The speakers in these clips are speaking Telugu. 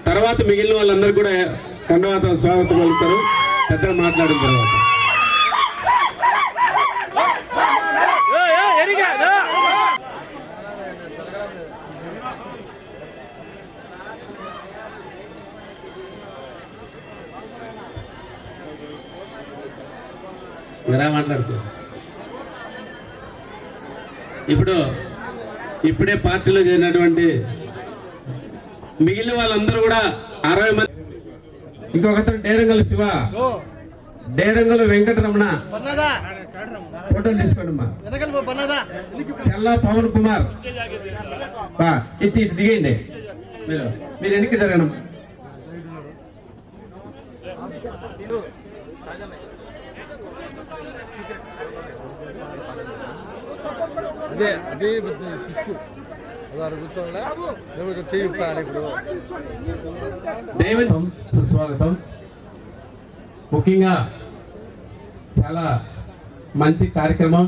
తర్వాత మిగిలిన వాళ్ళందరూ కూడా కండవాత స్వాగతం పలుకుతారు పెద్దలు మాట్లాడిన తర్వాత. ఎలా మాట్లాడుతూ ఇప్పుడే పార్టీలో చేరినటువంటి మిగిలిన వాళ్ళందరూ కూడా 60 మంది. ఇంకొకతను డేరంగల్ శివ, డేరంగల్ వెంకటరమణ ఫోటోలు తీసుకోండి అమ్మా. చల్లా పవన్ కుమార్ ఇటు దిగండి, మీరు వెనక్కి జరగడం. అదే సుస్వాగతం. ముఖ్యంగా చాలా మంచి కార్యక్రమం.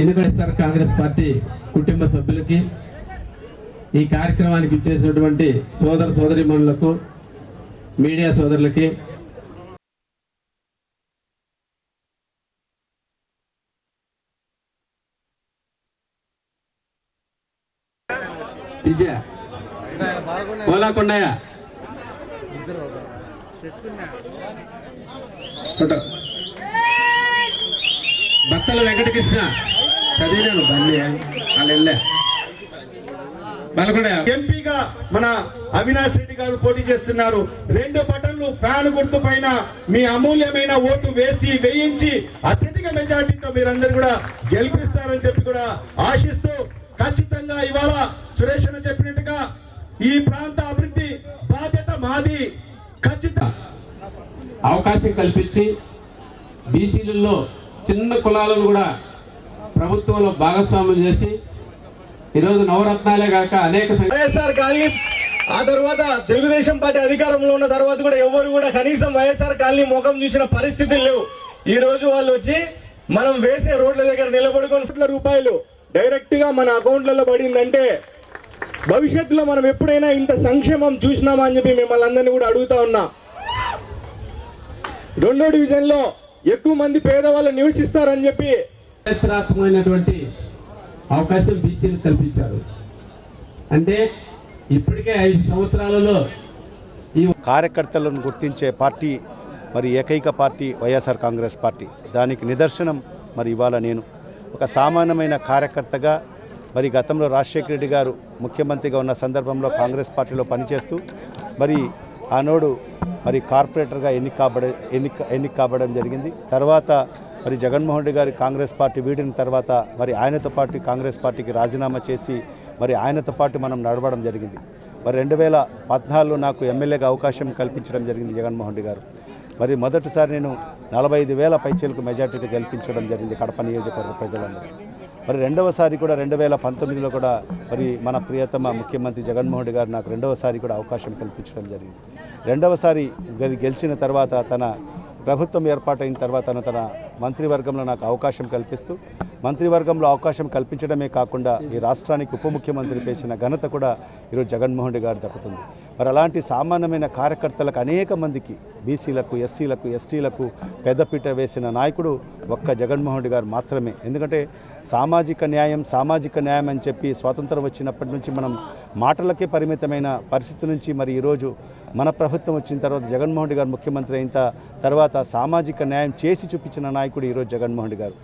ఎందుకంటే సార్ కాంగ్రెస్ పార్టీ కుటుంబ సభ్యులకి, ఈ కార్యక్రమానికి ఇచ్చేసినటువంటి సోదరీమణులకు, మీడియా సోదరులకి, కొండయ్య బత్తల వెంకటకృష్ణ చదివినాను ఎంపీగా మన అవినాష్ రెడ్డి గారు పోటీ చేస్తున్నారు. 2 బటన్లు ఫ్యాన్ గుర్తు పైన మీ అమూల్యమైన ఓటు వేయించి అత్యధిక మెజార్టీతో మీరందరూ కూడా గెలిపిస్తారని చెప్పి కూడా ఆశిస్తూ, ఖచ్చితంగా ఇవాళ సురేష్ అన్న చెప్పినట్టుగా ఈ ప్రాంత అభివృద్ధి బాధ్యత మాది. ఖచ్చితంగా అవకాశం కల్పించి బీసీలలో చిన్న కులాలను కూడా ప్రభుత్వంలో భాగస్వామ్యం చేసి ఈరోజు నవరత్నాలే కాక అనేక వైఎస్ఆర్ కాలనీ, ఆ తర్వాత తెలుగుదేశం పార్టీ అధికారంలో ఉన్న తర్వాత కూడా ఎవరు కూడా కనీసం వైఎస్ఆర్ కాలనీ ముఖం చూసిన పరిస్థితులు లేవు. ఈ రోజు వాళ్ళు వచ్చి మనం వేసే రోడ్ల దగ్గర నిలబడుకొని ₹1,00,000 డైరెక్ట్ గా మన అకౌంట్లలో పడిందంటే భవిష్యత్తులో మనం ఎప్పుడైనా ఇంత సంక్షేమం చూసినామా అని చెప్పి మిమ్మల్ని అందరినీ కూడా అడుగుతా ఉన్నా. 2వ డివిజన్లో ఎక్కువ మంది పేదవాళ్ళు నివసిస్తారని చెప్పి చరిత్రాత్మకమైనటువంటి అవకాశం బీసీలు కల్పించారు. అంటే ఇప్పటికే 5 సంవత్సరాలలో ఈ కార్యకర్తలను గుర్తించే పార్టీ మరి ఏకైక పార్టీ వైఎస్ఆర్ కాంగ్రెస్ పార్టీ. దానికి నిదర్శనం మరి ఇవాళ నేను ఒక సామాన్యమైన కార్యకర్తగా, మరి గతంలో రాజశేఖర రెడ్డి గారు ముఖ్యమంత్రిగా ఉన్న సందర్భంలో కాంగ్రెస్ పార్టీలో పనిచేస్తూ మరి ఆనాడు మరి కార్పొరేటర్గా ఎన్నిక కాబడడం జరిగింది. తర్వాత మరి జగన్మోహన్ రెడ్డి గారి కాంగ్రెస్ పార్టీ వీడిన తర్వాత మరి ఆయనతో పాటు కాంగ్రెస్ పార్టీకి రాజీనామా చేసి మరి ఆయనతో పాటు మనం నడవడం జరిగింది. మరి 2014లో నాకు ఎమ్మెల్యేగా అవకాశం కల్పించడం జరిగింది జగన్మోహన్ రెడ్డి గారు. మరి మొదటిసారి నేను 45,000 పైచీలకు మెజార్టీతో గెలిపించడం జరిగింది కడప నియోజకవర్గ ప్రజలందరూ. మరి రెండవసారి కూడా 2019లో కూడా మరి మన ప్రియతమ ముఖ్యమంత్రి జగన్మోహన్ రెడ్డి గారు నాకు రెండవసారి కూడా అవకాశం కల్పించడం జరిగింది. రెండవసారి గెలిచిన తర్వాత తన ప్రభుత్వం ఏర్పాటైన తర్వాత తన మంత్రివర్గంలో నాకు అవకాశం కల్పిస్తూ, మంత్రివర్గంలో అవకాశం కల్పించడమే కాకుండా ఈ రాష్ట్రానికి ఉప ముఖ్యమంత్రి పేసిన ఘనత కూడా ఈరోజు జగన్మోహన్ రెడ్డి గారు దక్కుతుంది. మరి అలాంటి సామాన్యమైన కార్యకర్తలకు అనేక మందికి బీసీలకు, ఎస్సీలకు, ఎస్టీలకు పెద్దపీట వేసిన నాయకుడు ఒక్క జగన్మోహన్ రెడ్డి గారు మాత్రమే. ఎందుకంటే సామాజిక న్యాయం అని చెప్పి స్వాతంత్రం వచ్చినప్పటి నుంచి మనం మాటలకే పరిమితమైన పరిస్థితి నుంచి మరి ఈరోజు మన ప్రభుత్వం వచ్చిన తర్వాత జగన్మోహన్ రెడ్డి గారు ముఖ్యమంత్రి అయిన తర్వాత సామాజిక న్యాయం చేసి చూపించిన నాయకుడు ఈరోజు జగన్మోహన్ రెడ్డి గారు.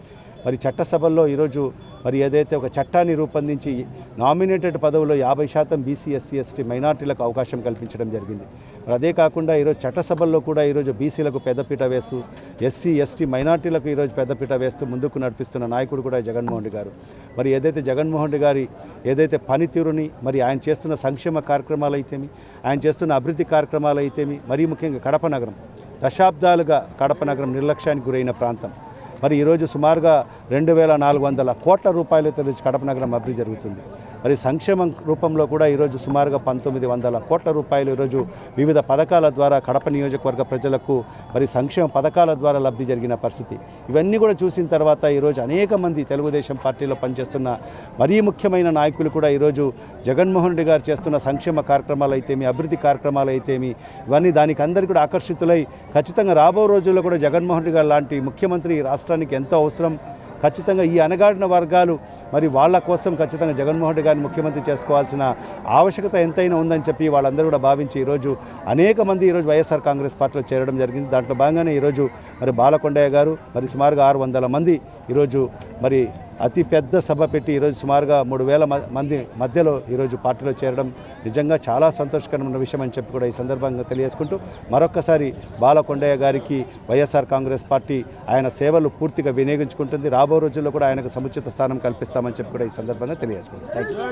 మరి చట్టసభల్లో ఈరోజు మరి ఏదైతే ఒక చట్టాన్ని రూపొందించి నామినేటెడ్ పదవుల్లో 50% బీసీ, ఎస్సీ, ఎస్టీ మైనార్టీలకు అవకాశం కల్పించడం జరిగింది. మరి అదే కాకుండా ఈరోజు చట్టసభల్లో కూడా ఈరోజు బీసీలకు పెద్దపీట వేస్తూ, ఎస్సీ, ఎస్టీ మైనార్టీలకు ఈరోజు పెద్దపీట వేస్తూ ముందుకు నడిపిస్తున్న నాయకుడు కూడా జగన్మోహన్ రెడ్డి గారు. మరి ఏదైతే జగన్మోహన్ రెడ్డి గారి ఏదైతే పనితీరుని, మరి ఆయన చేస్తున్న సంక్షేమ కార్యక్రమాలు అయితేమి, ఆయన చేస్తున్న అభివృద్ధి కార్యక్రమాలు అయితేమి, మరీ ముఖ్యంగా కడప నగరం దశాబ్దాలుగా కడప నగరం నిర్లక్ష్యానికి గురైన ప్రాంతం. మరి ఈరోజు సుమారుగా 2,400 కోట్ల రూపాయలతో కడప నగరం అభివృద్ధి జరుగుతుంది. మరి సంక్షేమం రూపంలో కూడా ఈరోజు సుమారుగా 1,900 కోట్ల రూపాయలు ఈరోజు వివిధ పథకాల ద్వారా కడప నియోజకవర్గ ప్రజలకు మరి సంక్షేమ పథకాల ద్వారా లబ్ధి జరిగిన పరిస్థితి. ఇవన్నీ కూడా చూసిన తర్వాత ఈరోజు అనేక మంది తెలుగుదేశం పార్టీలో పనిచేస్తున్న మరీ ముఖ్యమైన నాయకులు కూడా ఈరోజు జగన్మోహన్ రెడ్డి గారు చేస్తున్న సంక్షేమ కార్యక్రమాలు అయితేమి, అభివృద్ధి కార్యక్రమాలు అయితేమి, ఇవన్నీ దానికి అందరికీ కూడా ఆకర్షితులై ఖచ్చితంగా రాబో రోజుల్లో కూడా జగన్మోహన్ రెడ్డి గారు లాంటి ముఖ్యమంత్రి రాష్ట్రానికి ఎంతో అవసరం. ఖచ్చితంగా ఈ అణగాడిన వర్గాలు మరి వాళ్ళ కోసం ఖచ్చితంగా జగన్మోహన్ రెడ్డి గారిని ముఖ్యమంత్రి చేసుకోవాల్సిన ఆవశ్యకత ఎంతైనా ఉందని చెప్పి వాళ్ళందరూ కూడా భావించి ఈరోజు అనేక మంది ఈరోజు వైఎస్ఆర్ కాంగ్రెస్ పార్టీలో చేరడం జరిగింది. దాంట్లో భాగంగానే ఈరోజు మరి బాలకొండయ్య గారు మరి సుమారుగా 600 మంది ఈరోజు మరి అతి పెద్ద సభ పెట్టి ఈరోజు సుమారుగా 3,000 మంది మధ్యలో ఈరోజు పార్టీలో చేరడం నిజంగా చాలా సంతోషకరమైన విషయం అని చెప్పి కూడా ఈ సందర్భంగా తెలియజేసుకుంటూ మరొక్కసారి బాలకొండయ్య గారికి వైఎస్ఆర్ కాంగ్రెస్ పార్టీ ఆయన సేవలు పూర్తిగా వినియోగించుకుంటుంది. రాబో రోజుల్లో కూడా ఆయనకు సముచిత స్థానం కల్పిస్తామని చెప్పి కూడా ఈ సందర్భంగా తెలియజేసుకుంటాం. Thank you.